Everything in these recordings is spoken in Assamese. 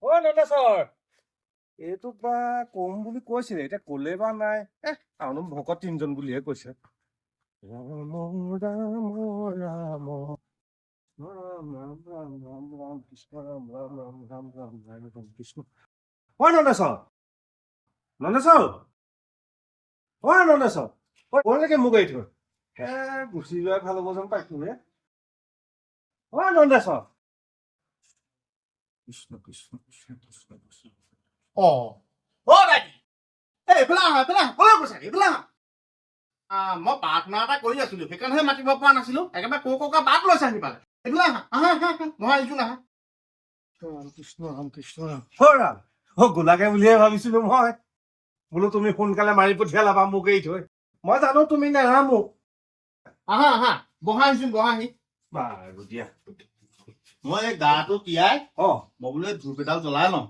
অ নন্দেশ্বৰ এইটো বা কম বুলি কৈছিলে এতিয়া কলে বা নাই আনো ভকত তিনজন বুলিহে কৈছে ৰাম ৰাম ৰাম ৰাম ৰাম ৰাম ৰাম ৰাম কৃষ্ণ ৰাম ৰাম ৰাম ৰাম ৰাম ৰাম ৰাম কৃষ্ণ অ নন্দেশ্বৰ নন্দেশ্বৰ অ নন্দেশ্বৰ কলৈকে মোক এৰি থৈ গুচি যোৱাই ভাল হ'ব যেন পাইছো হে অ নন্দেশ্বৰ কৃষ্ণ কৃষ্ণ কৃষ্ণ কৃষ্ণ কৃষ্ণ অ দাদী এইফালে আহা কলৈ গৈছা এইফালে আহা মই প্ৰাৰ্থনা এটা কৰি আছিলো সেইকাৰণেহে মাতিব পৰা নাছিলো একেবাৰে কৌকা বাট লৈছে আহি পালে এইফালে আহা মই আহিছো নাহা ৰাম কৃষ্ণ ৰাম কৃষ্ণ ৰাম ৰাম গোলাকে বুলিহে ভাবিছিলো মই বোলো তুমি সোনকালে মাৰি পঠিয়ালা বা মোক এৰি থৈ মই জানো তুমি নেৰামো আহা বহাহি বাৰু দিয়া মই এই গাটো তিয়াই মই বোলো ধূপ এডাল জ্বলাই লওঁ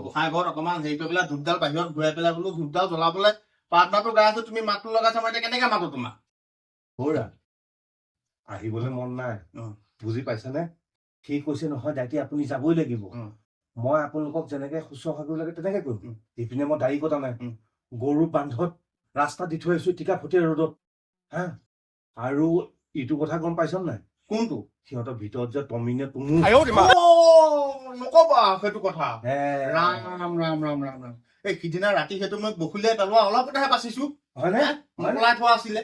গোসাঁই ঘৰত অকমান হেৰি কৰি পেলাই ধূপডাল বাহিৰত ঘূৰাই পেলাই বোলো ধূপডাল জ্বলাবলৈ প্ৰাৰ্থনাটো গাই আছো তুমি মাতটো লগাইছা মই এতিয়া কেনেকে মাতো তোমাক আহিবলৈ মন নাই বুজি পাইছানে সি কৈছে নহয় দাইটি আপুনি যাবই লাগিব মই আপোনালোকক যেনেকে শুশ্ৰূষা কৰিব লাগে তেনেকে কৰিম ইপিনে মই দাড়ি কটা নাই গৰু বান্ধত ৰাস্তা দি থৈ আহিছো টিকা ফুটে ৰ'দত হা আৰু ইটো কথা গম পাইছ নাই কোনটো সিহঁতৰ ভিতৰত যে তমিনে তুমু নকবা সেইটো কথা ৰাম এই সিদিনা ৰাতি সেইটো মই বখুলিয়াই পেলোৱা অলপতেহে বাচিছো হয়নে মকলাই থোৱা আছিলে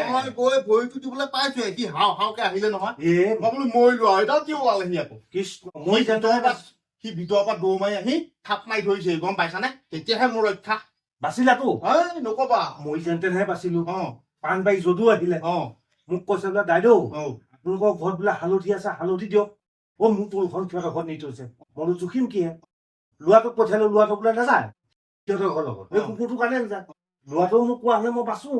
মই গৈ ভৰিটো দিবলৈ পাইছো সি হাওকে আহিলে নহয় মই বোলো মৰিলো আৰু এতিয়া কি ওলালেহি আকৌ কৃষ্ণ সি ভিতৰৰ পৰা দৌৰ মাৰি আহি থাপ মাৰি ধৰিছে গম পাইছানে তেতিয়াহে মোৰ ৰক্ষা বাচিলাতো নকবা মই যেনতেনহে বাচিলো পাণ বাৰী যদু আহিলে মোক কৈছে বোলে দাইদেউ আপোনালোকৰ ঘৰত বোলে হালধি আছে হালধি দিয়ক মোৰ তোলখন সিহঁতৰ ঘৰত নি থৈছে মই জুখিম কি লোৱাটোক পঠিয়ালো লোৱাটো বোলে নাযায় সিহঁতৰ ঘৰৰ লগত এই কুকুৰটোৰ কাৰণে নাযায় লোৱাটো মোক কোৱা হলে মই বাচো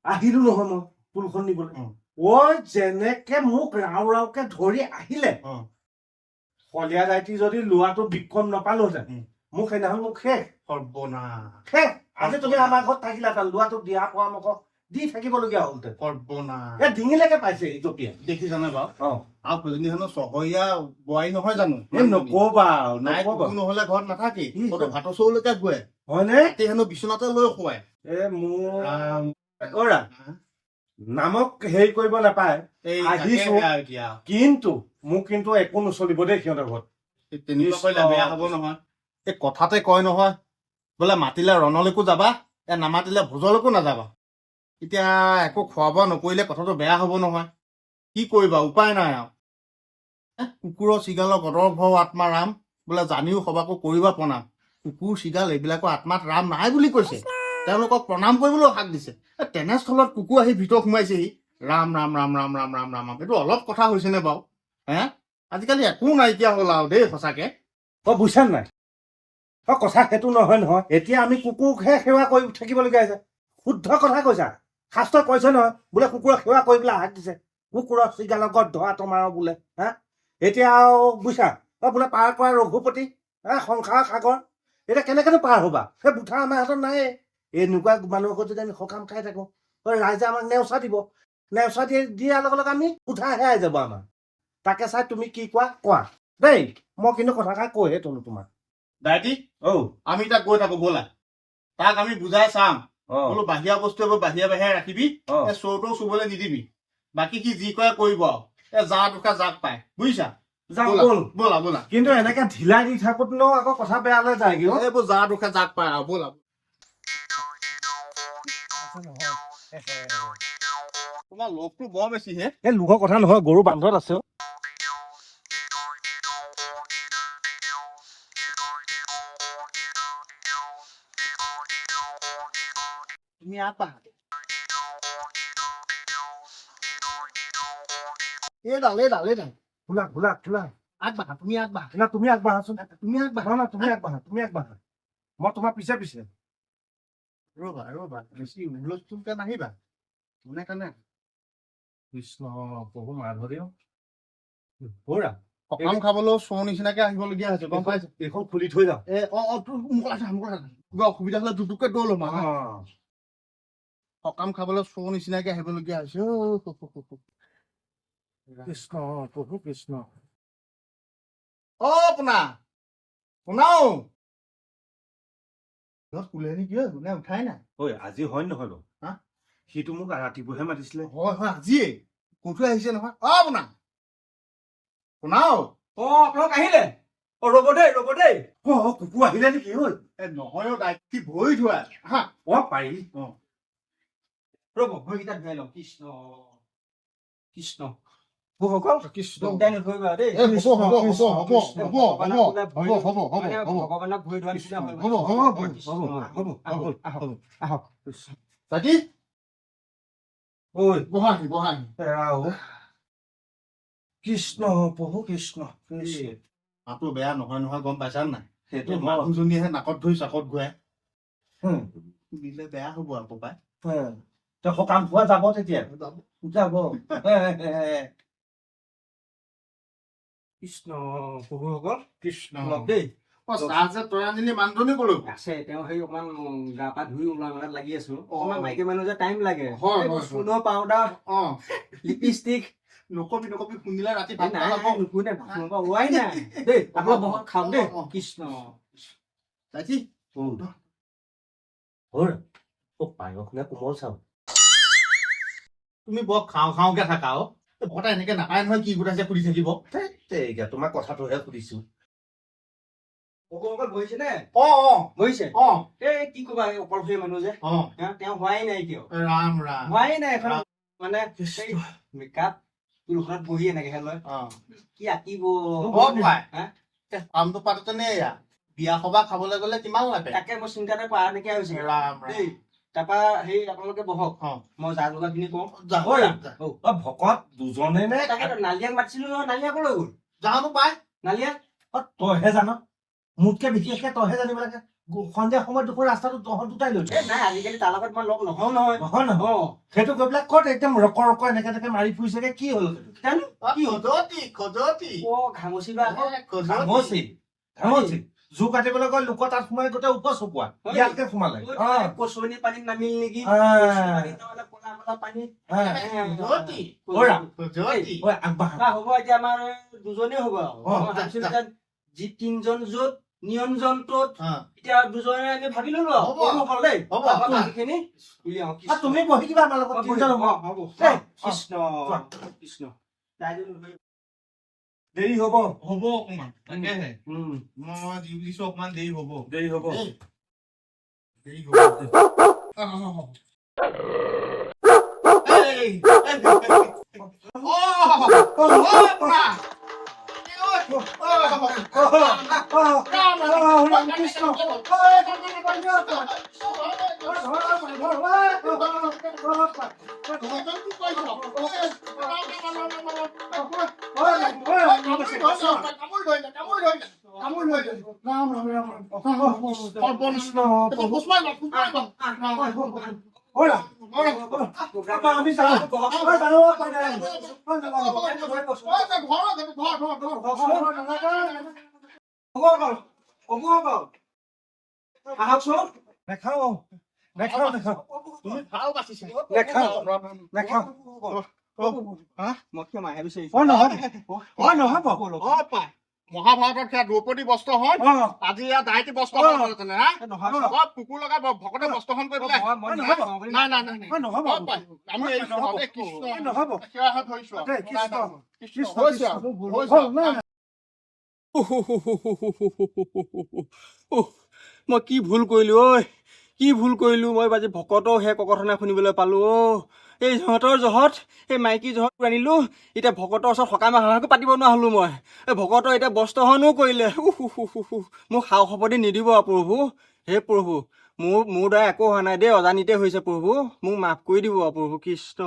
আহিলো নহয় মই তোলখন নিবলৈ যেনেকে মোক ৰাওকে ধৰি আহিলে শলিয়া দাইটি যদি লোৱাটো বিক্ষম নাপালোহেঁতেন মোক সেইদিনাখন মোক শেষ আজি তুমি আমাৰ ঘৰত থাকিলা তাৰ লোৱাটো দিয়া পৰামৰ্শ দি থাকিবলগীয়া হলহেঁতেন ডিঙিলৈকে পাইছে ইটপিয়া দেখিছানে বাৰু আৰু প্ৰজনীখনৰ চহৰীয়া বোৱাৰী নহয় জানো নকবা নহলে ঘৰত নাথাকি ভাতৰ চৌলৈকে গৈ হয়নে হেনো বিচনাতে লৈ শুৱাই মোৰ নামক হেৰি কৰিব নাপায় আহিছো কিন্তু মোক কিন্তু একো নচলিব দেই সিহঁতৰ ঘৰত তেনেকুৱা কৰিলে বেয়া হব নহয় এই কথাতে কয় নহয় বোলে মাতিলে ৰণলৈকো যাবা নামাতিলে ভোজলৈকো নাযাবা এতিয়া একো খোৱা বোৱা নকৰিলে কথাটো বেয়া হব নহয় কি কৰিবা উপায় নাই আৰু কুকুৰৰ চিগালৰ গদৰ ভৰ আত্মা ৰাম বোলে জানিও সবাকো কৰিবা প্ৰণাম কুকুৰ চিগাল এইবিলাকৰ আত্মাত ৰাম নাই বুলি কৈছে তেওঁলোকক প্ৰণাম কৰিবলৈ হাক দিছে তেনেস্থলত কুকুৰ আহি ভিতৰত সোমাইছেহি ৰাম ৰাম ৰাম ৰাম ৰাম ৰাম ৰাম এইটো অলপ কথা হৈছেনে বাৰু আজিকালি একো নাইকিয়া হ'ল আৰু দেই সঁচাকে বুজিছা নাই কথা সেইটো নহয় এতিয়া আমি কুকুৰকহে সেৱা কৰি থাকিবলগীয়া হৈছে শুদ্ধ কথা কৈছা শাস্ত্ৰই কৈছে নহয় বোলে কুকুৰক সেৱা কৰিবলৈ হাক দিছে কুকুৰৰ চিগালৰ গদ্ধ তোমাৰ বোলে এতিয়া বুজিছা বোলে পাৰ কৰা ৰঘুপতি সংসাৰ সাগৰ এতিয়া কেনেকেনো পাৰ হবা সেই বুঠা আমাৰ হাতত নাই এনেকুৱা মানুহৰ যদি আমি সকাম খাই থাকো ৰাইজে আমাক নেওচা দিব নেওচা দিয়াৰ লগে লগে আমি উঠা হেৰাই যাব আমাৰ তাকে চাই তুমি কি কোৱা দেই মই কিন্তু কথাষাৰ কৈহে তলো তোমাক দাইটি আমি তাক গৈ থাকো ব'লা তাক আমি বুজাই চাম বোলো বাহিৰা বস্তু এইবোৰ বাহিৰে ৰাখিবি চৌটো চুবলৈ নিদিবি বাকী সি যি কৰে কৰিব আৰু যা দুখা জাক পায় বুজিছা ব'লা কিন্তু এনেকে ঢিলাই দি থাকোতেও আকৌ কথা বেয়ালৈ যায় এইবোৰ যা দুখা জাক পায় আৰু ব'লা তোমাৰ লোভটো বৰ বেছি হে এই লোকৰ কথা নহয় গৰু বান্ধত আছে তুমি আগবাঢ়া এইডাল খোলা আগবাঢ়া তুমি আগবাঢ়া তুমি আগবাঢ়াচোন তুমি আগবাঢ়া তুমি আগবাঢ়া মই তোমাৰ পিছে ৰবা বেছি হুলস্থুলকে নাহিবা কোনে কানে কৃষ্ণ প্ৰভু মাধৱদেৱ সকাম খাবলৈও চোৰ নিচিনাকে আহিবলগীয়া হৈছে গম পাইছে এইখন খুলি থৈ যাওঁ কিবা অসুবিধা হলে দুটুকে দৌৰ ল'ম সকাম খাবলৈ চোৰ নিচিনাকে আহিবলগীয়া হৈছে কৃষ্ণ প্ৰভু কৃষ্ণ পোনা পোনাও শুলে নেকি কোনে উঠাই নাই ঐ আজি হয় নহয় বাৰু হা? সিটো মোক ৰাতিপুৱাহে মাতিছিলে হয় হয় আজিয়ে কৈ থৈ আহিছে নহয় পোনা পোনাও আপোনালোক আহিলে ৰ'ব দেই কুকুৰ আহিলে নেকি ঐ নহয় দায়িত্ব ভৰি থোৱা হা পাৰি ৰ'ব ভৰিকেইটা ধুৱাই লওঁ কৃষ্ণ কৃষ্ণ ভকল কৃষ্ণ দিগদাৰ নকৰিবা দেই ভগৱানক ভৰি ধোৱা নিচিনা আহক তাকি ঐ বহাহি বহাহি কৃষ্ণ প্ৰভু কৃষ্ণ মাতো বেয়া নহয় নহয় গম পাইছা নাই সেইটো মানুহজনীয়েহে নাকত ধৰি চাকত ঘূৰাই দিলে বেয়া হ'ব আকৌ পাই তই সকাম পোৱা যাব তেতিয়া যাব কৃষ্ণ প্ৰভুসকল কৃষ্ণ লগ দেই চাহ যে তই আনিলি মানুহজনী কলৈ আছে তেওঁ সেই অকমান গা পা ধুই ওলোৱা মেলাত লাগি আছো অকমান মাইকী মানুহ যে টাইম লাগে হয়, হয়, চূণৰ পাউডাৰ লিপষ্টিক নকবি নকবি শুনিলে ৰাতি নাই নুশুনে বাথৰুমৰ পৰা ওলোৱাই নাই দেই আপোনাক বহুত খাওক দেই কৃষ্ণ তাকি পায়স নে কোমল চাউল তুমি বৰ খাওঁ খাওঁকে থাকা ভকতে এনেকে নাপায় নহয় কি গোটাইছে সুধি থাকিব এতিয়া তোমাৰ কথাটোহে সুধিছো অকল বহিছে নে অ বহিছে অ এই কি কবা এই অকলশৰীয়া মানুহ যে অ তেওঁ হোৱাই নাই কিয় ৰাম ৰাম হোৱাই নাই এখন মানে মেকআপ তুলখনত বহি এনেকেহে লয় কি আঁকিব কামটো পাতোতে এয়া বিয়া সবাহ খাবলৈ গলে কিমান লাগে তাকে মই চিন্তাতে কৰা নাইকিয়া হৈছে ৰাম দেই তাৰপা সেই আপোনালোকে বহক মই যা যোগাৰ খিনি কওঁ ভকত দুজনে নে তাকেতো নালিয়াক মাতিছিলো নহয় নালিয়া কলৈ গ'ল জানো পাই নালিয়া তইহে জান মোতকে বিশেষকে তইহে জানিব লাগে সন্ধিয়া সময়ত দুপৰ ৰাস্তাটো তহঁত দুটাই লৈ নাই আজিকালি তাৰ লগত মই লগ নহওঁ নহয় নহয় নহয় সেইটো গৈ পেলাই ক'ত একদম ৰক এনেকে এনেকে মাৰি ফুৰিছেগে কি হ'ল জানো কি খজতি ঘামচি বা ঘামচি ঘামচি জোৰ কাটিবলৈ গৈ লোকৰ তাত সোমাই গোটেই ওপৰ চপোৱা ইয়াতকে সোমালে কচুৱনি পানীত নামিল নেকি পানী হ'ব এতিয়া আমাৰ দুজনেই হ'ব আৰু যি তিনজন য'ত নিয়ন্ত্ৰণ ত'ত এতিয়া দুজনে আমি ভাবি ললো আৰু দেই বাকীখিনি তুমি বহি কিবা আমাৰ লগত তিনিজন হ'ব কৃষ্ণ কৃষ্ণ দেৰি হ'ব অকমান তাকেহে মই যি বুজিছো অকমান দেৰি হ'ব দেৰি হ'ব নাখাও নাখাও নাখাও তুমি ভাল বাচিছা নাখাও নাখাও মই কিয় মাহে বিচাৰিছো নহব পাই মহাভাৰতত সেয়া দ্ৰৌপদী বস্ত্ৰ হয় আজি ইয়াত দাইটি বস্ত্ৰ কুকুৰ লগাই ভকতে বস্ত্ৰখন কৰি পেলাই নাই নাই নাই নহব আমি নহব সেয়াহে ধৰিছো মই কি ভুল কৰিলো ঐ কি ভুল কৰিলো মই বাজি ভকতৰ সেই ককৰ্থনা শুনিবলৈ পালো এই সিহঁতৰ জহত এই মাইকী জহত আনিলো এতিয়া ভকতৰ ওচৰত সকামে হাঁহকো পাতিব নোৱাৰা হলো মই এই ভকতৰ এতিয়া বস্ত্ৰহনো কৰিলে মোক সাও সপতি নিদিব প্ৰভু হে প্ৰভু মোৰ দ্বাৰা একো হোৱা নাই দেই অজানিতে হৈছে প্ৰভু মোক মাফ কৰি দিব প্ৰভু কৃষ্ণ